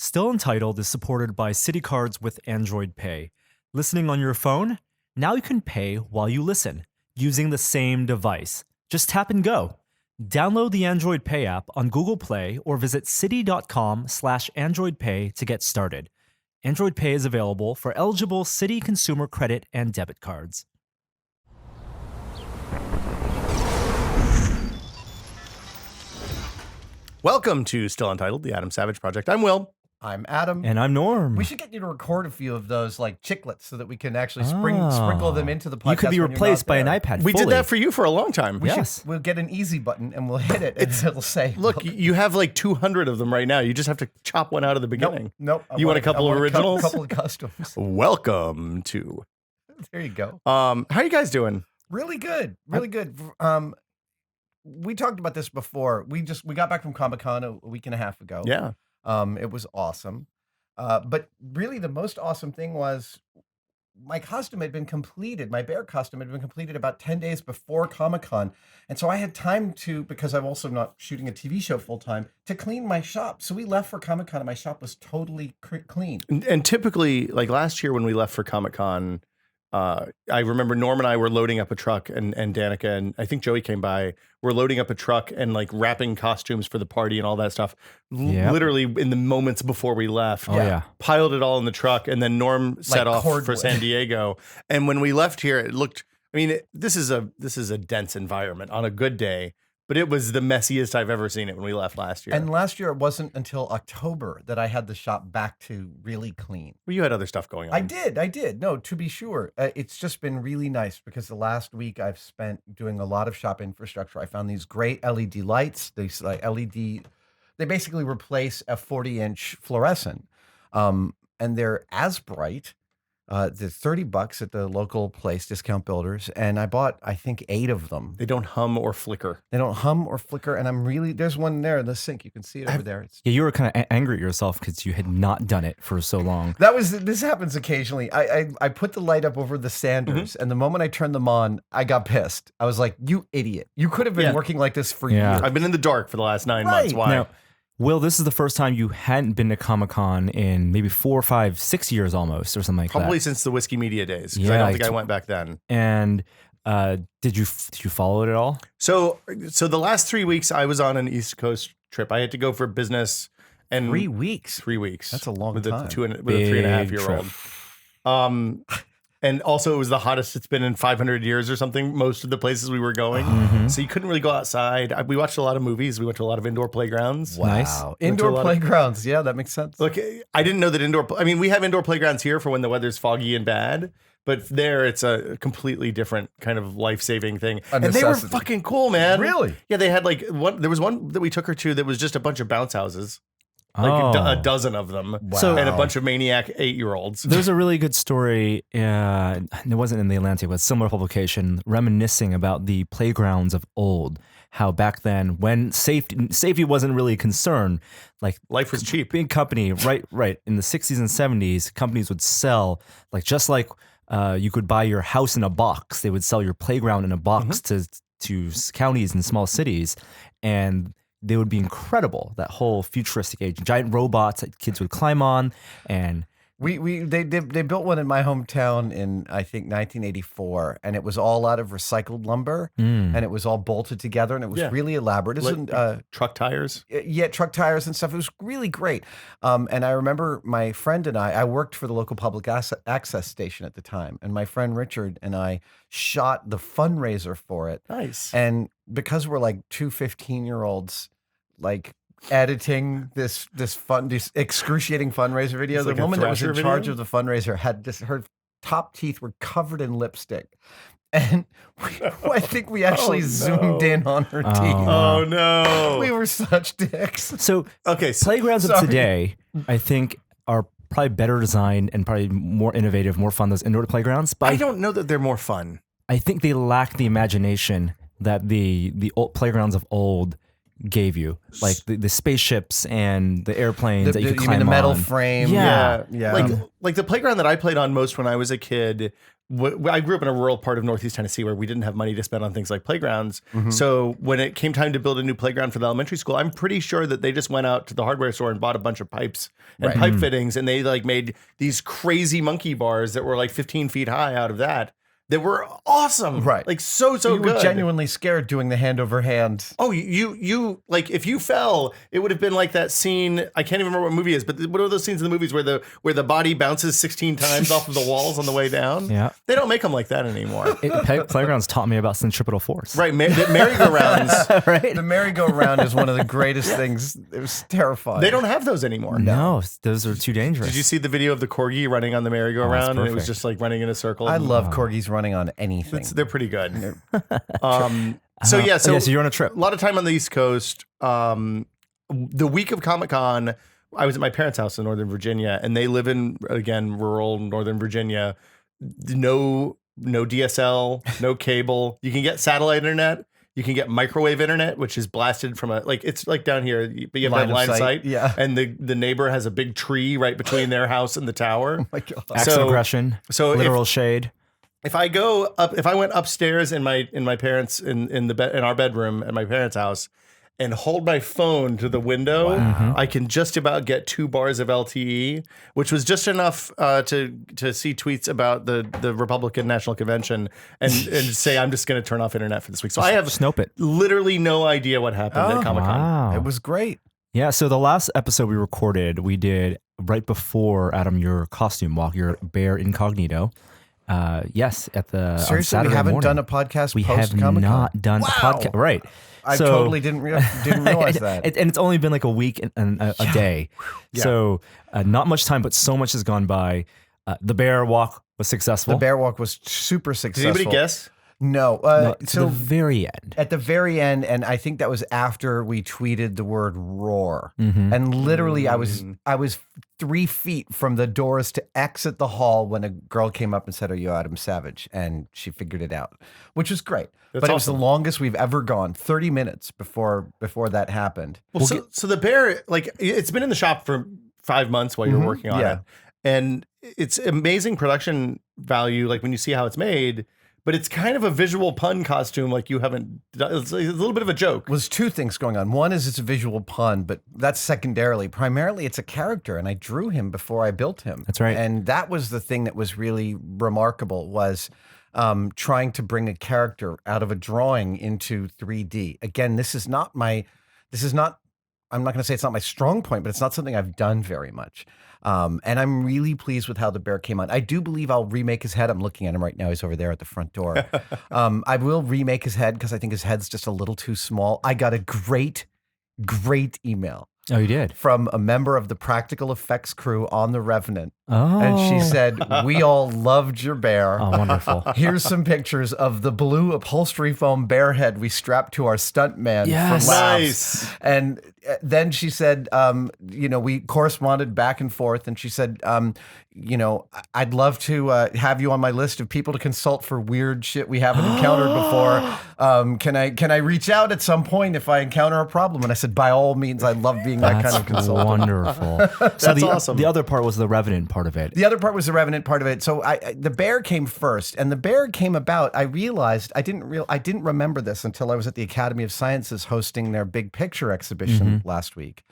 Still Untitled is supported by City Cards with Android Pay. Listening on your phone? Now you can pay while you listen, using the same device. Just tap and go. Download the Android Pay app on Google Play or visit city.com/AndroidPay to get started. Android Pay is available for eligible City consumer credit and debit cards. Welcome to Still Untitled, the Adam Savage Project. I'm Will. I'm Adam. And I'm Norm. We should get you to record a few of those like chiclets so that we can actually sprinkle them into the podcast. You could be replaced by an iPad. We fully. did that for you for a long time. We'll get an easy button and we'll hit it and it'll say, Look, you have like 200 of them right now. You just have to chop one out of the beginning. Nope. You want a couple of originals? A couple of customs. Welcome to. There you go. How are you guys doing? Really good. Really good. We talked about this before. We got back from Comic-Con a week and a half ago. Yeah. It was awesome. But really the most awesome thing was my costume had been completed. My bear costume had been completed about 10 days before Comic-Con. And so I had time to, because I'm also not shooting a TV show full time, to clean my shop. So we left for Comic-Con and my shop was totally clean. And typically, like last year when we left for Comic-Con, I remember Norm and I were loading up a truck and Danica and I think Joey came by. We're loading up a truck and like wrapping costumes for the party and all that stuff. Literally in the moments before we left. Oh, yeah. Piled it all in the truck and then Norm set off cordwood. for San Diego. And when we left here, it looked, I mean, this is a dense environment on a good day. But it was the messiest I've ever seen it when we left last year. And last year, it wasn't until October that I had the shop back to really clean. Well, you had other stuff going on. I did. No, to be sure. It's just been really nice because the last week I've spent doing a lot of shop infrastructure. I found these great LED lights. These they basically replace a 40-inch fluorescent. And they're as bright. They're $30 at the local place, Discount Builders, and I bought, I think, 8 of them. They don't hum or flicker. And I'm really, there's one there in the sink. You can see it over there. Yeah, you were kind of angry at yourself because you had not done it for so long. This happens occasionally. I put the light up over the Sanders, and the moment I turned them on, I got pissed. I was like, you idiot. You could have been working like this for years. I've been in the dark for the last 9 months. Why? Now, Will, this is the first time you hadn't been to Comic-Con in maybe 4, 5, 6 years almost, or something like that. Probably since the Whiskey Media days. Yeah, I don't think I went back then. And did you follow it at all? So the last 3 weeks I was on an East Coast trip. I had to go for business. And 3 weeks. 3 weeks. That's a long with time. With a 3.5-year-old. And also it was the hottest it's been in 500 years or something, most of the places we were going. So you couldn't really go outside. We watched a lot of movies. We went to a lot of indoor playgrounds. Wow. Nice. Indoor playgrounds. Yeah, that makes sense. Look, I didn't know that we have indoor playgrounds here for when the weather's foggy and bad. But there, it's a completely different kind of life-saving thing. And they were fucking cool, man. Really? Yeah, they had there was one that we took her to that was just a bunch of bounce houses. A dozen of them. Wow. And a bunch of maniac 8-year-olds. There's a really good story, it wasn't in The Atlantic, but a similar publication, reminiscing about the playgrounds of old. How back then, when safety wasn't really a concern, like life was cheap. Big company, right. In the 60s and 70s, companies would sell, just like you could buy your house in a box, they would sell your playground in a box to counties and small cities. And they would be incredible, that whole futuristic age. Giant robots that kids would climb on. And they built one in my hometown in, I think, 1984. And it was all out of recycled lumber. And it was all bolted together. And it was really elaborate. Truck tires? Yeah, truck tires and stuff. It was really great. And I remember my friend and I worked for the local public access station at the time. And my friend Richard and I shot the fundraiser for it. Nice. And because we're like two 15-year-olds, editing this excruciating fundraiser video. It's the like a woman that was in Thrasher charge video? of the fundraiser had her top teeth were covered in lipstick. And I think we actually zoomed in on her teeth. Oh, no. We were such dicks. So, playgrounds of today, I think, are probably better designed and probably more innovative, more fun, those indoor playgrounds. But I don't know that they're more fun. I think they lack the imagination that the old playgrounds of old gave you, like the spaceships and the airplanes that you could climb mean the metal on. frame? Yeah. Yeah. Like the playground that I played on most when I was a kid I grew up in a rural part of Northeast Tennessee where we didn't have money to spend on things like playgrounds. So when it came time to build a new playground for the elementary school, I'm pretty sure that they just went out to the hardware store and bought a bunch of pipes and pipe fittings, and they like made these crazy monkey bars that were like 15 feet high out of that. That were awesome, Right? Like so you good. were genuinely scared doing the hand over hand. Oh, you like if you fell, it would have been like that scene. I can't even remember what movie it is, but what are those scenes in the movies where the body bounces 16 times off of the walls on the way down? Yeah. They don't make them like that anymore. Playgrounds taught me about centripetal force. Right, merry-go-rounds. Right. The merry-go-round is one of the greatest things. It was terrifying. They don't have those anymore. No, those are too dangerous. Did you see the video of the corgi running on the merry-go-round, and it was just like running in a circle? I love corgis running on anything. They're pretty good. So you're on a trip. A lot of time on the East Coast. The week of Comic-Con, I was at my parents' house in Northern Virginia, and they live in, again, rural Northern Virginia. No DSL, no cable. You can get satellite internet. You can get microwave internet, which is blasted from it's like down here, but you have line of sight. Yeah. And the neighbor has a big tree right between their house and the tower. Oh my God. Acts of aggression. So literal shade. If I went upstairs in my parents in our bedroom at my parents' house and hold my phone to the window, I can just about get 2 bars of LTE, which was just enough to see tweets about the Republican National Convention and say I'm just going to turn off internet for this week. So I have Snope it. literally no idea what happened at Comic-Con. Wow. It was great. Yeah, so the last episode we recorded, we did right before, Adam, your costume walk, your bear incognito. Yes, at the Seriously, on Saturday we haven't morning. done a podcast We post have Comic-Con. not done a podcast. Right. I totally didn't realize that. And it's only been like a week and a day. Yeah. So not much time, but so much has gone by. The bear walk was successful. The bear walk was super Did successful. anybody guess? No. No, to So the very end. at the very end, and I think that was after we tweeted the word roar. Mm-hmm. And literally I was 3 feet from the doors to exit the hall when a girl came up and said, "Are you Adam Savage?" And she figured it out, which was great. That's but it was the awesome. longest we've ever gone, 30 minutes before that happened. Well, so the bear, like, it's been in the shop for 5 months while you're working on Yeah. it, and it's amazing production value. Like when you see how it's made, but it's kind of a visual pun costume. Like you haven't done. It's a little bit of a joke. Was 2 things going on. One is it's a visual pun, but that's secondarily. Primarily, it's a character, and I drew him before I built him. That's right. And that was the thing that was really remarkable was trying to bring a character out of a drawing into 3D. Again, I'm not going to say it's not my strong point, but it's not something I've done very much. And I'm really pleased with how the bear came on. I do believe I'll remake his head. I'm looking at him right now. He's over there at the front door. I will remake his head because I think his head's just a little too small. I got a great email Oh, you did? from a member of the practical effects crew on the Revenant. Oh. And she said, "We all loved your bear. Oh, wonderful. Here's some pictures of the blue upholstery foam bear head we strapped to our stuntman Yes. for laughs." Nice. And then she said, we corresponded back and forth, and she said, I'd love to have you on my list of people to consult for weird shit we haven't encountered before. Can I reach out at some point if I encounter a problem? And I said, by all means, I love being that kind of consultant. Wonderful. That's awesome. The other part was the Revenant part of it. The other part was the Revenant part of it. So the bear came first, and the bear came about. I realized I didn't remember this until I was at the Academy of Sciences hosting their big picture exhibition last week.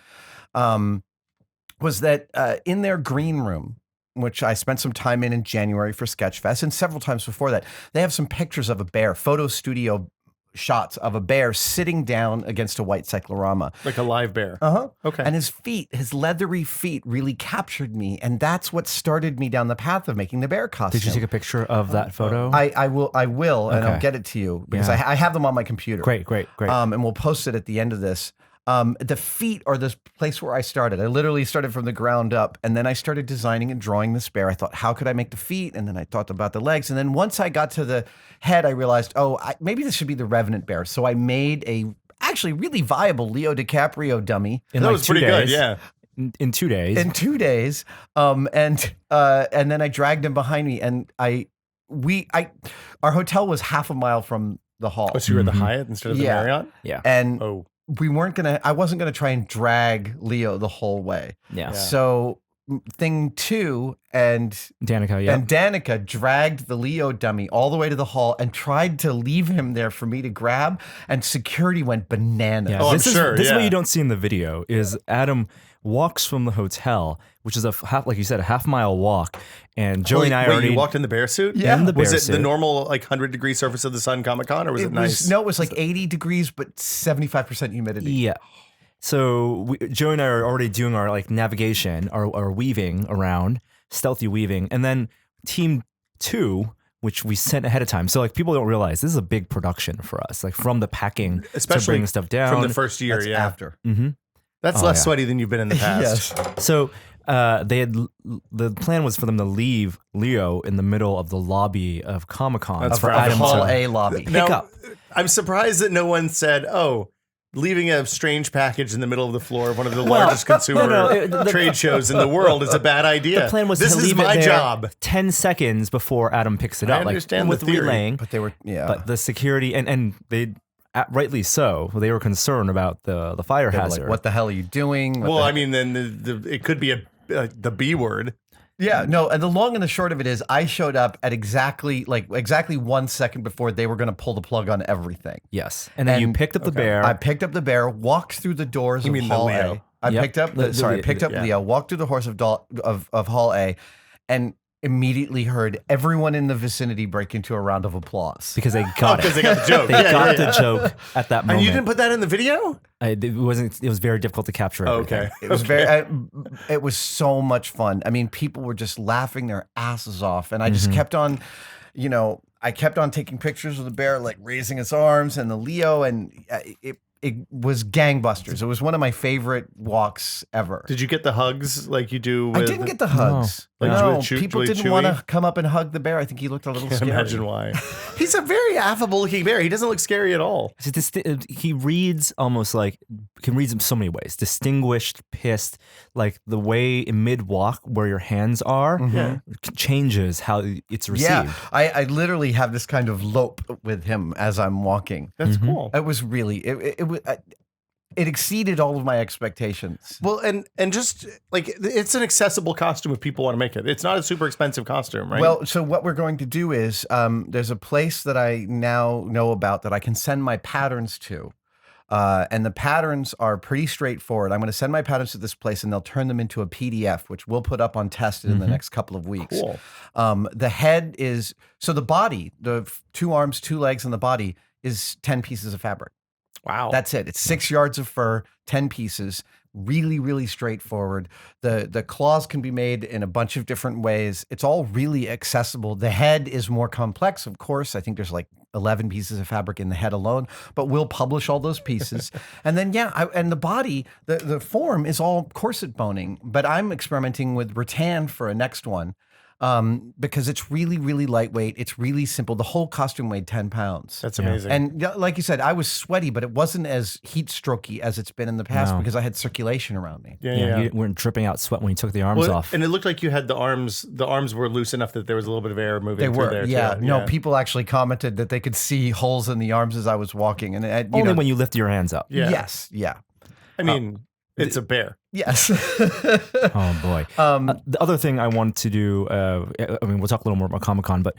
Was that in their green room, which I spent some time in January for Sketchfest, and several times before that, they have some pictures of a bear, photo studio shots of a bear sitting down against a white cyclorama. Like a live bear. Okay. And his leathery feet really captured me. And that's what started me down the path of making the bear costume. Did you take a picture of that photo? I will, and I'll Okay. get it to you because Yeah. I have them on my computer. Great. And we'll post it at the end of this. The feet are this place where I started. I literally started from the ground up, and then I started designing and drawing this bear. I thought, how could I make the feet? And then I thought about the legs. And then once I got to the head, I realized, maybe this should be the Revenant bear. So I made a actually really viable Leo DiCaprio dummy In that like was 2 pretty days. good. Yeah. In 2 days. in 2 days. And then I dragged him behind me, and our hotel was half a mile from the hall. Oh, so you were at the Hyatt instead of the Yeah. Marriott? yeah. Oh. I wasn't going to try and drag Leo the whole way. Yeah. So Thing 2 and Danica, yeah. and Danica dragged the Leo dummy all the way to the hall and tried to leave him there for me to grab, and security went bananas. Yeah, Oh, I'm this sure, is what yeah. you don't see in the video is Adam walks from the hotel, which is like you said, a half-mile walk, and Joey and I Wait, already you walked in the bear suit? Yeah. in the bear Was it suit. the normal like 100-degree surface of the sun Comic-Con, or was it nice? No, it was like 80 degrees, but 75% humidity. Yeah. So Joey and I are already doing our like navigation, our weaving around, stealthy weaving, and then Team 2, which we sent ahead of time. So like people don't realize this is a big production for us, like from the packing to Especially bringing stuff down from the first year. That's Yeah, after. that's Oh, less yeah. sweaty than you've been in the past. Yes. So the plan was for them to leave Leo in the middle of the lobby of Comic-Con That's for right. Adam Hall to A lobby. Now, up. I'm surprised that no one said, "Oh, leaving a strange package in the middle of the floor of one of the largest consumer trade shows in the world is a bad idea." The plan was this to is leave my it there job. 10 seconds before Adam picks it I up. understand like, the with theory, relaying. But they were, But the security and they rightly so. They were concerned about the fire they were hazard. like, what the hell are you doing? What Well, the I mean, then it could be the B word. Yeah, no, and the long and the short of it is I showed up at exactly 1 second before they were going to pull the plug on everything. Yes, and then you And- picked up the bear. I picked up the bear, walked through the doors of mean the Hall Leo. A. I Yep. picked up The- picked up yeah. Leo, walked through the horse of Hall A, and immediately heard everyone in the vicinity break into a round of applause. because they got Because it. they got the joke. They Yeah, got yeah, the joke at that And moment. you didn't put that in the video? It wasn't. It was very difficult to capture. Everything. Okay. It was it was so much fun. I mean, people were just laughing their asses off, and I just kept on, I kept on taking pictures of the bear, like raising its arms, and the Leo, and it was gangbusters. It was one of my favorite walks ever. Did you get the hugs like you do with I didn't get the hugs. Like No, with people Julie didn't want Chewy? to come up and hug the bear. I think he looked a little Can't scary. imagine why. He's a very affable looking bear. He doesn't look scary at all. He reads almost like can read in so many ways. Distinguished, pissed, like the way in mid walk where your hands are changes how it's received. Yeah, I literally have this kind of lope with him as I'm walking. That's cool. It was really it exceeded all of my expectations. Well, and just like it's an accessible costume if people want to make it. It's not a super expensive costume, right? Well, so what we're going to do is there's a place that I now know about that I can send my patterns to. And the patterns are pretty straightforward. I'm going to send my patterns to this place and they'll turn them into a PDF, which we'll put up on Tested in the next couple of weeks. Cool. The head is, so the body, the 2 arms, 2 legs, and the body is 10 pieces of fabric. Wow. That's it. It's 6 yards of fur, 10 pieces. Really, really straightforward. The claws can be made in a bunch of different ways. It's all really accessible. The head is more complex, of course. I think there's like 11 pieces of fabric in the head alone, but we'll publish all those pieces. And then, and the body, the form is all corset boning, but I'm experimenting with rattan for a next one. Because it's really, really lightweight. It's really simple. The whole costume weighed 10 pounds. That's amazing. And like you said, I was sweaty, but it wasn't as heat strokey as it's been in the past because I had circulation around me. yeah. You weren't dripping out sweat when you took the arms Well, off. and it looked like you had the arms. The arms were loose enough that there was a little bit of air moving They through were, there. yeah. too. No, people actually commented that they could see holes in the arms as I was walking. And Only when you lift your hands up. Yeah. yes, yeah, I mean, it's a bear. yes. Oh boy. The other thing I want to do, I mean, we'll talk a little more about Comic-Con, but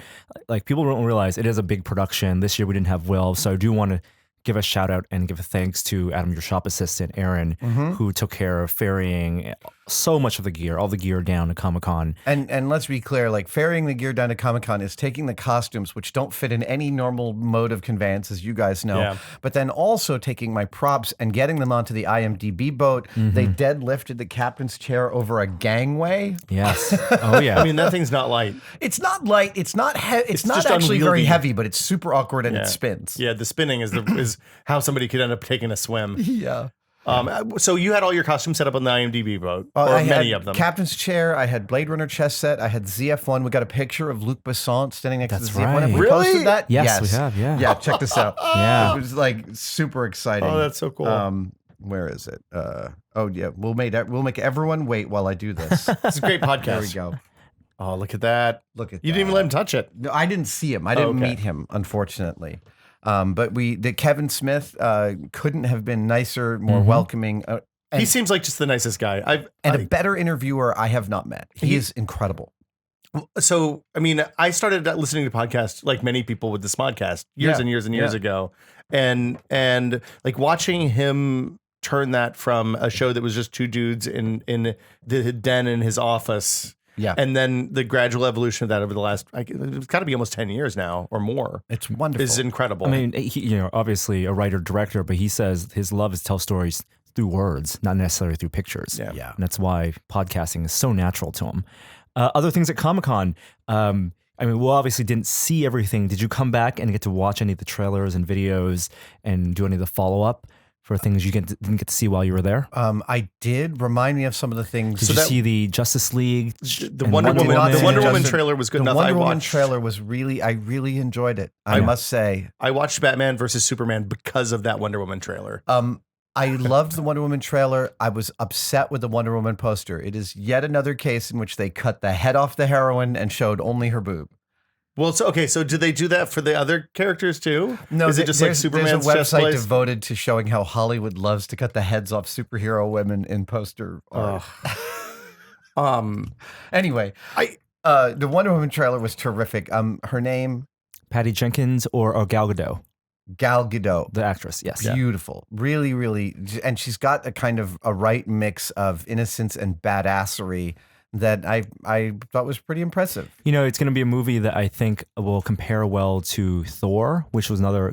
like people don't realize it is a big production. This year we didn't have Will, so I do want to give a shout out and give a thanks to Adam, your shop assistant, Aaron, who took care of ferrying so much of the gear, all the gear down to Comic-Con. And let's be clear, like ferrying the gear down to Comic-Con is taking the costumes, which don't fit in any normal mode of conveyance, as you guys know, Yeah. but then also taking my props and getting them onto the IMDb boat. They deadlifted the captain's chair over a gangway. Yes. Oh yeah. I mean, that thing's not light. It's not light. It's not it's not just actually very unwieldy. heavy, but it's super awkward and Yeah. it spins. Yeah, the spinning is how somebody could end up taking a swim. Yeah. So you had all your costumes set up on the IMDb boat, or I many had of them. Captain's chair. I had Blade Runner chess set. I had ZF1. We got a picture of Luc Besson standing next That's to the ZF1. Have we right. Really? posted that? Yes, we have, yeah. Yeah, check this out. Yeah. It was like super exciting. Oh, that's so cool. Where is it? Oh yeah, we'll make everyone wait while I do this. It's a great podcast. There we go. Oh, look at that. Look at You didn't even let him touch it. No, I didn't see him. I didn't okay. meet him, unfortunately. But Kevin Smith couldn't have been nicer, more welcoming. He seems like just the nicest guy. A better interviewer I have not met. He is incredible. So, I mean, I started listening to podcasts like many people with the Smodcast years and years and years ago. And like watching him turn that from a show that was just two dudes in the den in his office. Yeah. And then the gradual evolution of that over the last, it's got to be almost 10 years now or more. It's wonderful. It's incredible. I mean, he, obviously a writer director, but he says his love is to tell stories through words, not necessarily through pictures. Yeah. And that's why podcasting is so natural to him. Other things at Comic-Con, I mean, we obviously didn't see everything. Did you come back and get to watch any of the trailers and videos and do any of the follow-up for things you didn't get to see while you were there? I did. Remind me of some of the things. Did you see the Justice League? The Wonder Woman trailer was good enough. The Wonder Woman trailer was I really enjoyed it. I must say. I watched Batman versus Superman because of that Wonder Woman trailer. I loved the Wonder Woman trailer. I was upset with the Wonder Woman poster. It is yet another case in which they cut the head off the heroine and showed only her boob. Well, so do they do that for the other characters too? No, is it just like Superman's there's a website place? devoted to showing how Hollywood loves to cut the heads off superhero women in poster art. Anyway, the Wonder Woman trailer was terrific. Her name, Patty Jenkins or Gal Gadot? Gal Gadot, the actress. Yes, beautiful, really, really, and she's got a kind of a right mix of innocence and badassery that I thought was pretty impressive. It's going to be a movie that I think will compare well to Thor, which was another,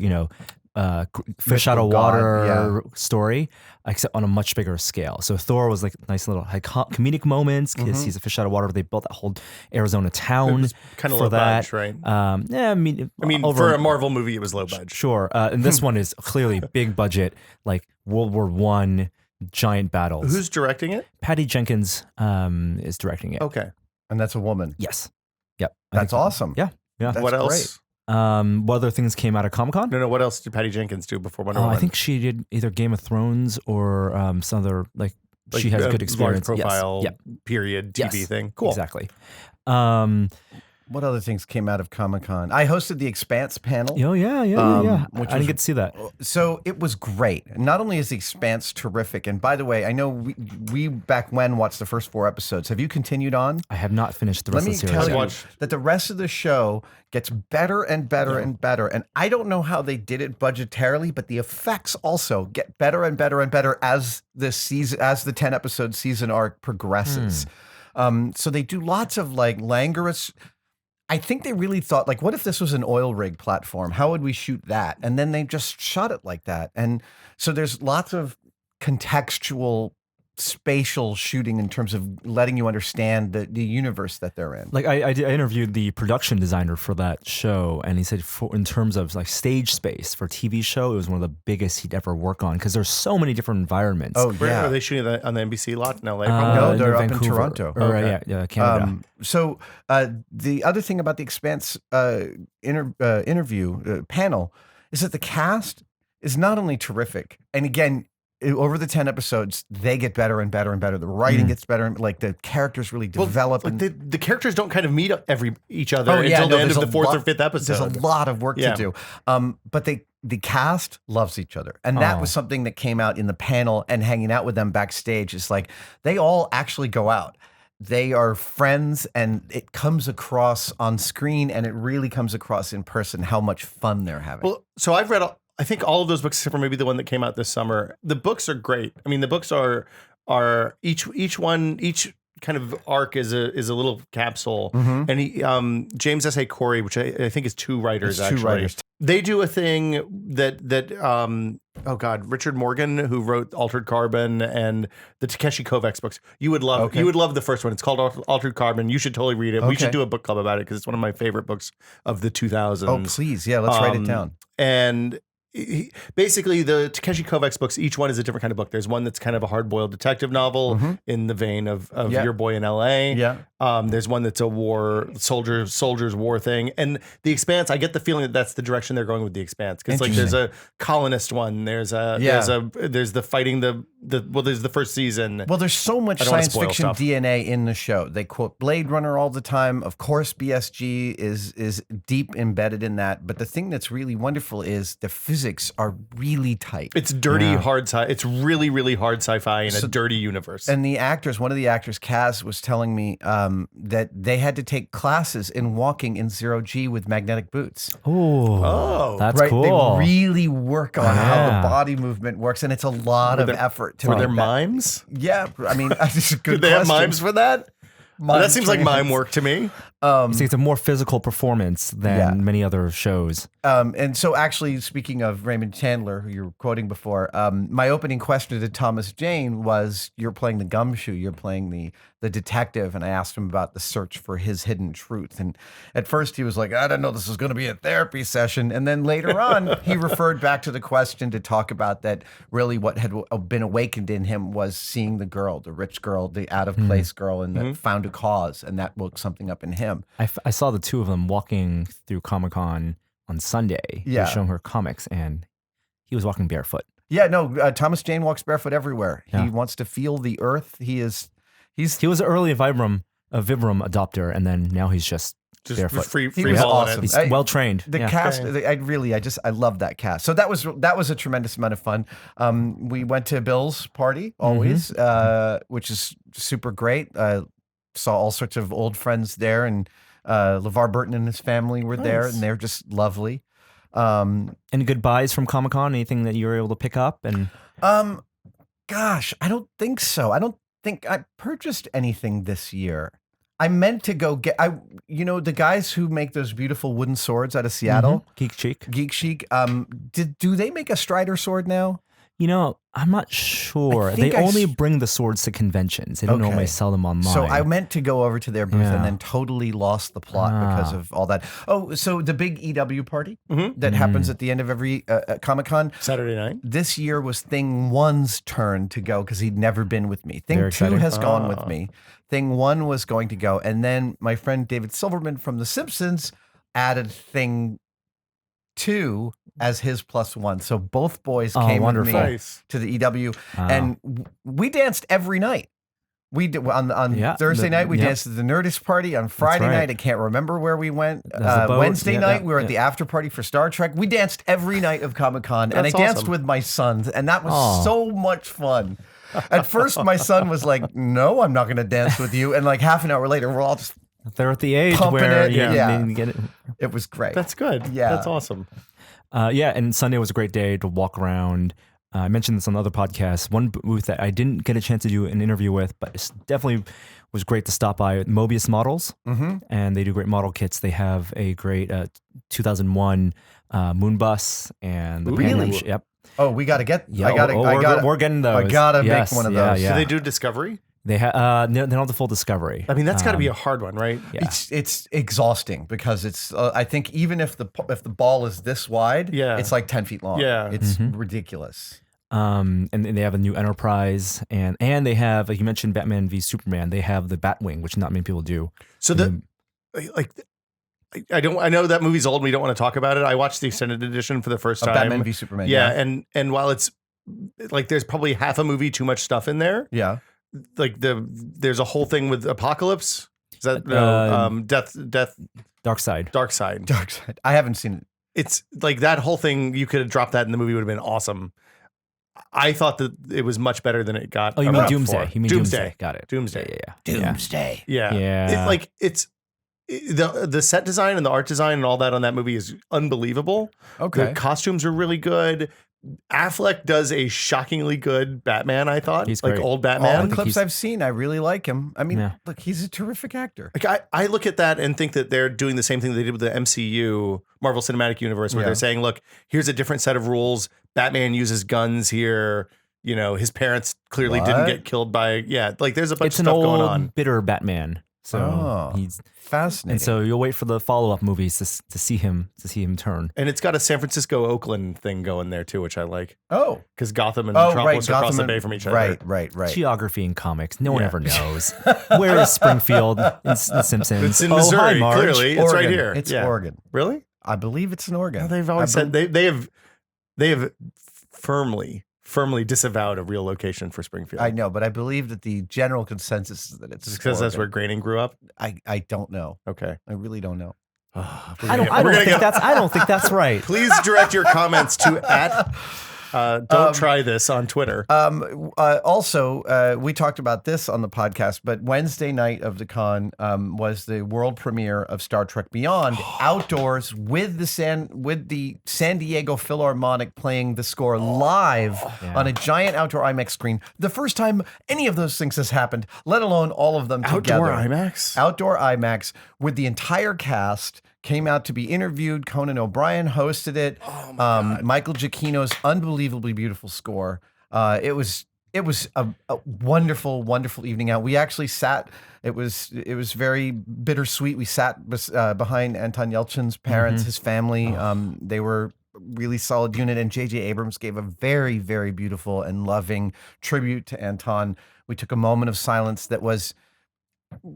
fish out of water story, except on a much bigger scale. So Thor was like nice little comedic moments because he's a fish out of water. They built that whole Arizona town kind of for low that, budge, right? I mean, for a Marvel movie, it was low budge. Sure, and this one is clearly big budget, like World War I. Giant battles. Who's directing it? Patty Jenkins is directing it. Okay. And that's a woman. Yes. Yep. That's awesome. Yeah. That's what else? Great. What other things came out of Comic-Con? No. What else did Patty Jenkins do before Wonder Woman? I think she did either Game of Thrones or some other she has good experience. Large profile period TV thing. Cool. Exactly. What other things came out of Comic-Con? I hosted the Expanse panel. Oh, yeah. I didn't get to see that. So it was great. Not only is the Expanse terrific, and by the way, I know we back when watched the first 4 episodes. Have you continued on? I have not finished the rest of the series. Let me tell you that the rest of the show gets better and better and better. And I don't know how they did it budgetarily, but the effects also get better and better and better as the 10-episode season arc progresses. So they do lots of languorous. I think they really thought, what if this was an oil rig platform? How would we shoot that? And then they just shot it like that. And so there's lots of contextual, spatial shooting in terms of letting you understand the universe that they're in. I interviewed the production designer for that show, and he said in terms of stage space for a TV show, it was one of the biggest he'd ever work on because there's so many different environments. Oh, Where are they shooting that on the NBC lot in LA? No, they're up in Vancouver. Toronto. Yeah, Canada. So the other thing about the Expanse interview panel is that the cast is not only terrific, and again, over the 10 episodes, they get better and better and better. The writing gets better, and the characters really develop. The characters don't kind of meet each other until the end of the 4th or 5th episode. There's a lot of work to do. But the cast loves each other. And that was something that came out in the panel and hanging out with them backstage. Is they all actually go out. They are friends, and it comes across on screen, and it really comes across in person how much fun they're having. Well, so I've read I think all of those books, except for maybe the one that came out this summer. The books are great. I mean, the books are each kind of arc is a little capsule. And James S.A. Corey, which I think is 2 writers, they do a thing that Richard Morgan, who wrote Altered Carbon and the Takeshi Kovacs books. You would love you would love the first one. It's called Altered Carbon. You should totally read it. We should do a book club about it because it's one of my favorite books of the 2000s. Oh, please. Yeah, let's write it down. And basically, the Takeshi Kovacs books, each one is a different kind of book. There's one that's kind of a hard-boiled detective novel in the vein of Your Boy in L.A. Yeah. There's one that's a soldiers war thing, and the Expanse. I get the feeling that that's the direction they're going with the Expanse, because like there's a colonist one, there's the fighting there's the first season. Well, there's so much science fiction DNA in the show. They quote Blade Runner all the time. Of course, BSG is deep embedded in that. But the thing that's really wonderful is the physics are really tight. It's dirty, hard sci. It's really, really hard sci-fi in a dirty universe. And one of the actors, Kaz, was telling me that they had to take classes in walking in 0G with magnetic boots. Oh, that's cool. They really work on how the body movement works, and it's a lot of effort. Were there mimes? Yeah, I mean, that's a good Did they question. have mimes for that? That seems like mime work to me. It's a more physical performance than many other shows. And so actually, speaking of Raymond Chandler, who you were quoting before, my opening question to Thomas Jane was, you're playing the gumshoe, you're playing the detective, and I asked him about the search for his hidden truth. And at first he was like, I didn't know this was going to be a therapy session. And then later on, he referred back to the question to talk about that really what had been awakened in him was seeing the girl, the rich girl, the out-of-place girl, and that found a cause, and that woke something up in him. I saw the two of them walking through Comic-Con on Sunday. Yeah. Showing her comics, and he was walking barefoot. Yeah, no, Thomas Jane walks barefoot everywhere. Yeah. He wants to feel the earth. He was an early Vibram adopter, and then now he's just barefoot. free He was hauling awesome. it. He's well trained. The cast, I love that cast. So that was a tremendous amount of fun. We went to Bill's party always, which is super great. Saw all sorts of old friends there, and LeVar Burton and his family were there, and they're just lovely. Any goodbyes from Comic-Con? Anything that you were able to pick up? And gosh, I don't think so. I don't think I purchased anything this year. I meant to go get the guys who make those beautiful wooden swords out of Seattle, Geek Chic. Do they make a Strider sword now? I'm not sure. They only bring the swords to conventions. They don't normally sell them online. So I meant to go over to their booth and then totally lost the plot because of all that. Oh, so the big EW party that happens at the end of every Comic-Con. Saturday night. This year was Thing 1's turn to go because he'd never been with me. Thing 2 has gone with me. Thing 1 was going to go. And then my friend David Silverman from The Simpsons added Thing 2 as his +1. So both boys came with me to the EW, and we danced every night. We did on Thursday night. We danced at the Nerdist party. On Friday night, I can't remember where we went. Wednesday night, we were at the after party for Star Trek. We danced every night of Comic-Con, and I danced with my sons, and that was so much fun. At first, my son was like, "No, I'm not going to dance with you," and like half an hour later, we're all just they're at the age pumping where it. you get it. It was great. That's good. Yeah, that's awesome. And Sunday was a great day to walk around. I mentioned this on other podcasts. One booth that I didn't get a chance to do an interview with, but it definitely was great to stop by, Mobius Models. And they do great model kits. They have a great 2001 Moon Bus and the Really? Yep. Oh, we got to get. We're getting those. I gotta make one of those. Do they do Discovery? They have they don't have the full Discovery. I mean, that's got to be a hard one, right? Yeah. It's exhausting because it's. I think even if the ball is this wide, it's like 10 feet long. Yeah, it's ridiculous. And they have a new Enterprise, and they have, like you mentioned, Batman v Superman. They have the Batwing, which not many people do. So I know that movie's old. And we don't want to talk about it. I watched the extended edition for the first time. Batman v Superman. Yeah, and while it's like there's probably half a movie too much stuff in there. Yeah. Like there's a whole thing with Apocalypse. Is that Death? Darkseid. I haven't seen it. It's like that whole thing. You could have dropped that in the movie. Would have been awesome. I thought that it was much better than it got. Oh, you mean Doomsday? For. You mean Doomsday? Got it. Doomsday. Yeah. Doomsday. Yeah. The set design and the art design and all that on that movie is unbelievable. Okay. The costumes are really good. Affleck does a shockingly good Batman, I thought. He's like great. old Batman. All the clips I've seen, I really like him. I mean, look, he's a terrific actor. Like I look at that and think that they're doing the same thing they did with the MCU, Marvel Cinematic Universe, where they're saying, look, here's a different set of rules. Batman uses guns here. His parents clearly didn't get killed by, like there's a bunch of stuff going on. Bitter Batman. So he's fascinating. and so you'll wait for the follow-up movies to see him turn. And it's got a San Francisco Oakland thing going there too, which I like. Oh, because Gotham and Metropolis are across the bay from each other. Right. Geography in comics, no one ever knows. Where is Springfield in The Simpsons? It's in Missouri. Hi, Marge. Clearly, it's right here. It's Oregon. Really? I believe it's in Oregon. No, they've always said they have firmly disavowed a real location for Springfield. I know, but I believe that the general consensus is that it's because that's where Groening grew up. I don't know. Okay, I really don't know. I don't think that's right. Please direct your comments to at. Don't try this on Twitter. Also, we talked about this on the podcast, but Wednesday night of the con was the world premiere of Star Trek Beyond outdoors with the San Diego Philharmonic playing the score live on a giant outdoor IMAX screen. The first time any of those things has happened, let alone all of them together. Outdoor IMAX with the entire cast. Came out to be interviewed. Conan O'Brien hosted it. Oh my God. Michael Giacchino's unbelievably beautiful score. It was a wonderful, wonderful evening out. We actually sat. It was very bittersweet. We sat behind Anton Yelchin's parents, his family. They were really solid unit, and J.J. Abrams gave a very, very beautiful and loving tribute to Anton. We took a moment of silence that was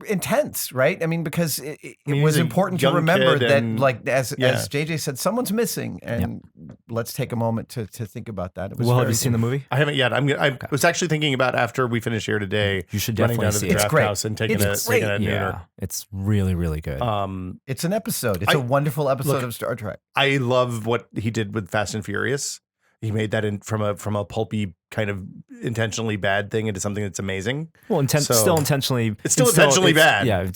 intense, right? I mean, because it was important to remember that, like as JJ said, someone's missing, and let's take a moment to think about that. It was have you seen the movie? I haven't yet. I was actually thinking about after we finish here today. You should definitely see it. It's great. House and taking a nooner. It's really, really good. It's an episode. It's a wonderful episode of Star Trek. I love what he did with Fast and Furious. He made that from a pulpy kind of intentionally bad thing into something that's amazing. Well, still intentionally. It's still intentionally bad. Yeah,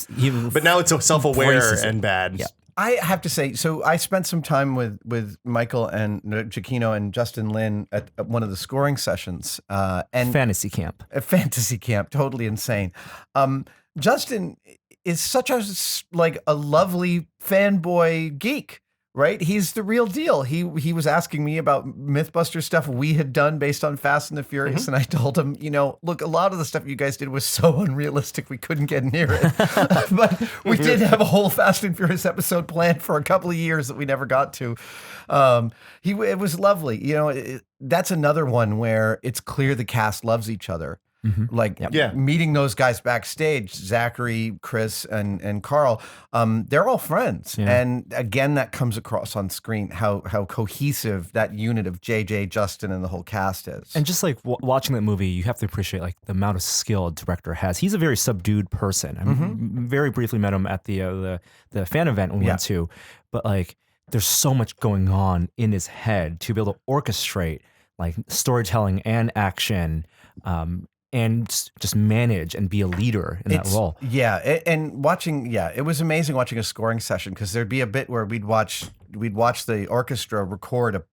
but now it's self-aware and bad. Yeah. I have to say, so I spent some time with Michael and Giacchino and Justin Lin at one of the scoring sessions. And fantasy camp. A fantasy camp, totally insane. Justin is such a lovely fanboy geek. Right? He's the real deal. He was asking me about Mythbuster stuff we had done based on Fast and the Furious. And I told him, look, a lot of the stuff you guys did was so unrealistic we couldn't get near it. But we did have a whole Fast and Furious episode planned for a couple of years that we never got to. It was lovely. That's another one where it's clear the cast loves each other. Meeting those guys backstage, Zachary, Chris, and Carl, they're all friends. Yeah. And again, that comes across on screen, how cohesive that unit of JJ, Justin, and the whole cast is. And just like watching that movie, you have to appreciate like the amount of skill a director has. He's a very subdued person. I mean, very briefly met him at the fan event we went to, but like there's so much going on in his head to be able to orchestrate like storytelling and action. And just manage and be a leader in that role. Yeah, and watching, it was amazing watching a scoring session because there'd be a bit where we'd watch the orchestra record a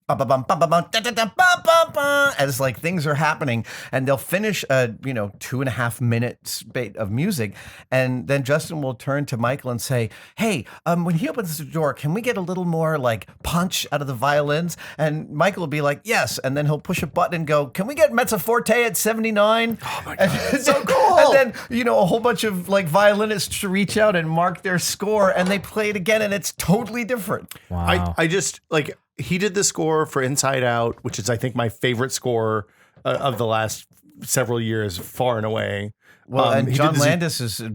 as like things are happening, and they'll finish a 2.5 minute spate of music, and then Justin will turn to Michael and say, "Hey, when he opens the door, can we get a little more like punch out of the violins?" And Michael will be like, "Yes," and then he'll push a button and go, "Can we get mezzo forte at 79?" Oh my God, that's so cool! And then a whole bunch of like violinists to reach out and mark their score, and they play it again, and it's totally different. Wow. I just like. He did the score for Inside Out, which is, I think, my favorite score of the last several years, far and away. Well, and John Landis says The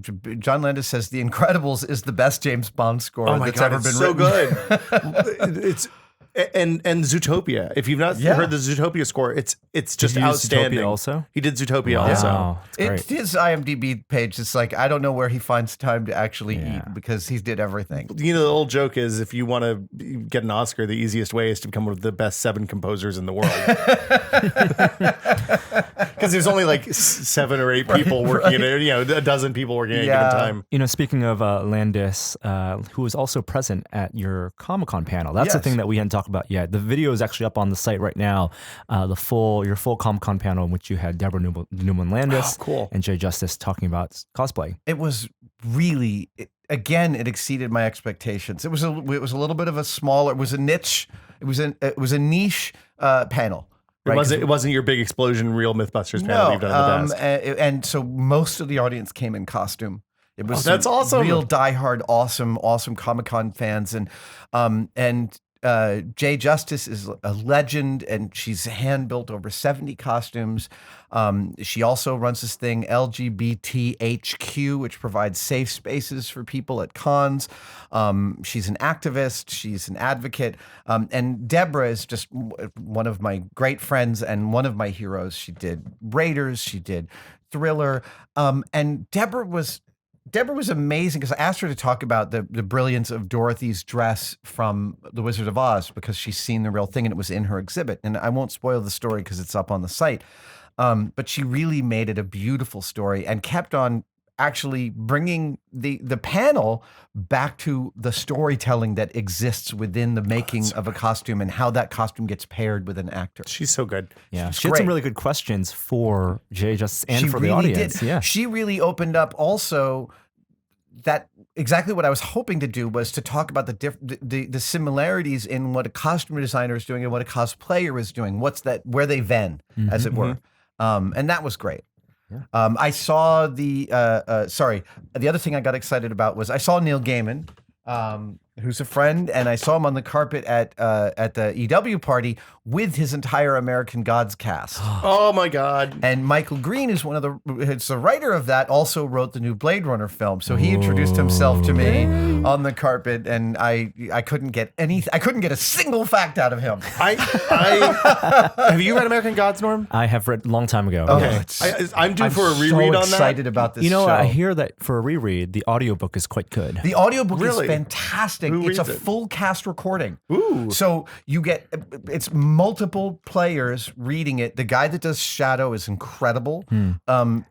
Incredibles is the best James Bond score that's ever been so written. Good. It's and Zootopia. If you've not heard the Zootopia score, it's just outstanding. Zootopia also? He did Zootopia also. It's his IMDb page. It's like I don't know where he finds time to actually eat because he did everything. The old joke is if you want to get an Oscar, the easiest way is to become one of the best 7 composers in the world. Because there's only like 7 or 8 people working at it, a dozen people working at a given time. Speaking of Landis, who was also present at your Comic-Con panel. That's the thing that we hadn't talked about yet. The video is actually up on the site right now. Your full Comic-Con panel in which you had Deborah Newman Landis and Jay Justice talking about cosplay. It was really, it exceeded my expectations. It was a little bit of a smaller. It was a niche. It was a niche panel. Right? It wasn't your big explosion real Mythbusters panel you've done in the past. And so most of the audience came in costume. It was that's some awesome. Real diehard, awesome Comic-Con fans, and Jay Justice is a legend, and she's hand-built over 70 costumes. She also runs this thing, LGBTHQ, which provides safe spaces for people at cons. She's an activist. She's an advocate. And Deborah is just one of my great friends and one of my heroes. She did Raiders. She did Thriller. And Deborah was amazing because I asked her to talk about the brilliance of Dorothy's dress from The Wizard of Oz because she's seen the real thing and it was in her exhibit. And I won't spoil the story because it's up on the site. But she really made it a beautiful story and kept on actually bringing the panel back to the storytelling that exists within the making of a costume and how that costume gets paired with an actor. She's so good. Yeah, She's she had some great. really good questions for Jay Justice and She for the really audience. did. Yeah, She really opened up also that exactly what I was hoping to do was to talk about the similarities in what a costume designer is doing and what a cosplayer is doing. What's that, where they ven, as it were. And that was great. Yeah. I saw the other thing I got excited about was I saw Neil Gaiman, who's a friend, and I saw him on the carpet at the EW party with his entire American Gods cast. Oh my God. And Michael Green is it's the writer of that, also wrote the new Blade Runner film. So he introduced himself to me on the carpet, and I couldn't get a single fact out of him. Have you read American Gods, Norm? I have read a long time ago. Okay. I'm due for a reread so on that. excited about this You know, show. I hear that for a reread, the audiobook is quite good. The audiobook Really? is fantastic. Who It's a reads it? full cast recording. Ooh. So it's multiple players reading it. The guy that does Shadow is incredible.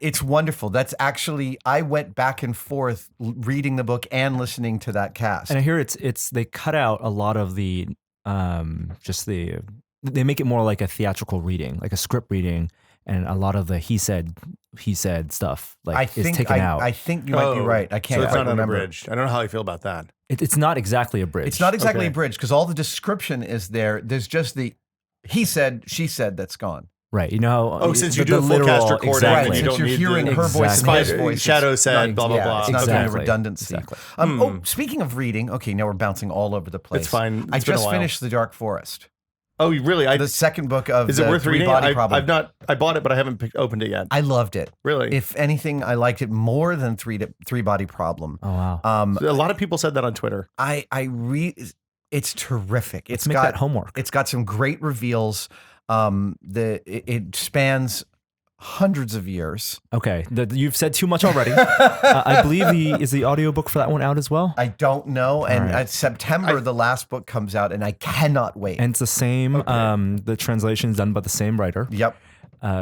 It's wonderful. That's actually, I went back and forth reading the book and listening to that cast. And I hear they cut out a lot of the they make it more like a theatrical reading, like a script reading, and a lot of the he said stuff is taken out. I think you might be right. I can't So it's quite not remember. unabridged. I don't know how I feel about that. It's not exactly a bridge. It's not exactly Okay. a bridge because all the description is there. There's just the he said, she said that's gone. Right. You know. Oh, since you do a full cast recording, exactly. Right, you since don't you're need hearing the- her voice and his Spider- voice. Shadow it's said, not- blah, blah, yeah, blah. It's not doing a Exactly. redundancy. Exactly. Oh, speaking of reading, okay, now we're bouncing all over the place. It's fine. I It's been a just while. finished The Dark Forest, Oh, really? the second book of Is it the worth reading? Three-Body Problem. I've not. I bought it, but I haven't opened it yet. I loved it. Really? If anything, I liked it more than Three-Body Problem. Oh wow. A lot of people said that on Twitter. It's terrific. Let's make that homework. It's got some great reveals. It spans hundreds of years. Okay. You've said too much already. I believe is the audiobook for that one out as well? I don't know. And right. at September, the last book comes out, and I cannot wait. And it's the same. The translation is done by the same writer. Yep.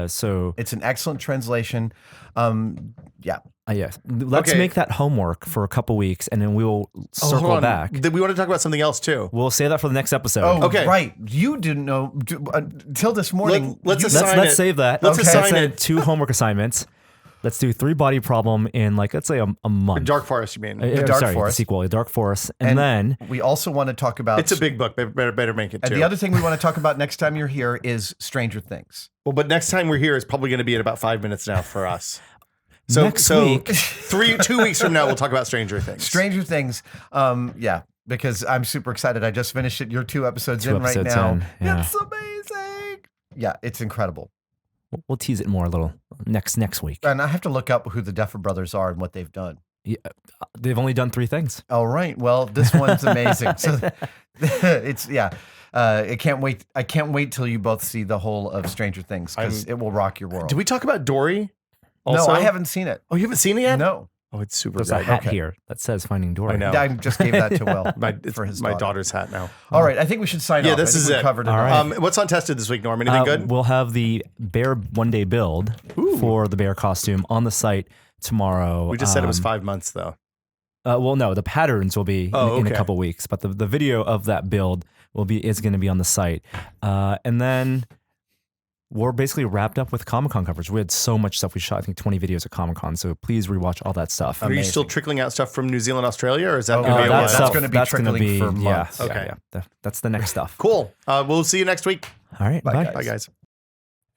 So It's an excellent translation. Yeah. yes, let's Okay. make that homework for a couple weeks, and then we will Hold circle on. back. We want to talk about something else too. We'll say that for the next episode. Oh, Okay. right. You didn't know until this morning. Let's you- assign let's it. save that. Let's Okay. assign Let's it. 2 homework assignments. Let's do Three-Body Problem in let's say a month. Dark Forest, you mean? Dark sorry, Forest. the sequel, The Dark Forest, and then we also want to talk about. It's a big book. Better make it And too. the other thing we want to talk about next time you're here is Stranger Things. Well, but next time we're here is probably going to be at about 5 minutes now for us. So Next week. 2 weeks from now, we'll talk about Stranger Things. Stranger Things. Yeah, because I'm super excited. I just finished it. You're 2 episodes 2 in right episodes now. in, yeah. It's amazing. Yeah, it's incredible. We'll tease it more a little next week. And I have to look up who the Duffer Brothers are and what they've done. Yeah, they've only done 3 things. All right. Well, this one's amazing. So it's I can't wait. I can't wait till you both see the whole of Stranger Things because it will rock your world. Did we talk about Dory? Also? No, I haven't seen it. Oh, you haven't seen it yet? No, Oh, it's super There's good. a hat Okay. here that says Finding Dory. I know. I just gave that to Will It's for his my daughter. daughter's hat now. All right, I think we should sign Yeah, off. this I think is we've it. Covered All enough. right. What's untested this week, Norm? Anything good? We'll have the bear one-day build for the bear costume on the site tomorrow. We just said it was 5 months, though. Well, no, the patterns will be in a okay. couple weeks, but the video of that build is going to be on the site, and then we're basically wrapped up with Comic-Con coverage. We had so much stuff we shot. I think 20 videos at Comic-Con, so please rewatch all that stuff. Are you still trickling out stuff from New Zealand, Australia, or is that Oh, going to be a that while? stuff- gonna be trickling for months. Okay. Yeah. That's the next stuff. Cool. We'll see you next week. All right. Bye, Bye. guys. Bye, guys.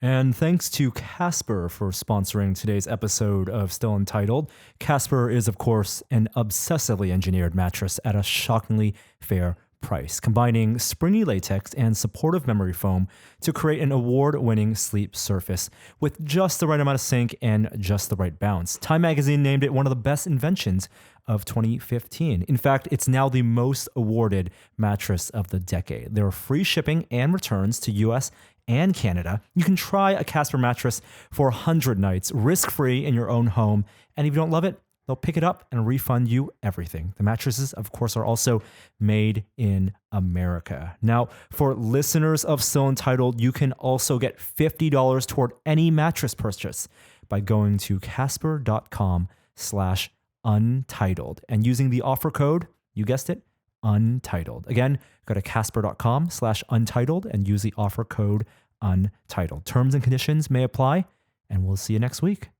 And thanks to Casper for sponsoring today's episode of Still Untitled. Casper is, of course, an obsessively engineered mattress at a shockingly fair price, combining springy latex and supportive memory foam to create an award-winning sleep surface with just the right amount of sink and just the right bounce. Time magazine named it one of the best inventions of 2015. In fact, it's now the most awarded mattress of the decade. There are free shipping and returns to US and Canada. You can try a Casper mattress for 100 nights, risk-free in your own home. And if you don't love it, they'll pick it up and refund you everything. The mattresses, of course, are also made in America. Now, for listeners of Still Entitled, you can also get $50 toward any mattress purchase by going to casper.com/untitled and using the offer code, you guessed it, Untitled. Again, go to casper.com/untitled and use the offer code Untitled. Terms and conditions may apply, and we'll see you next week.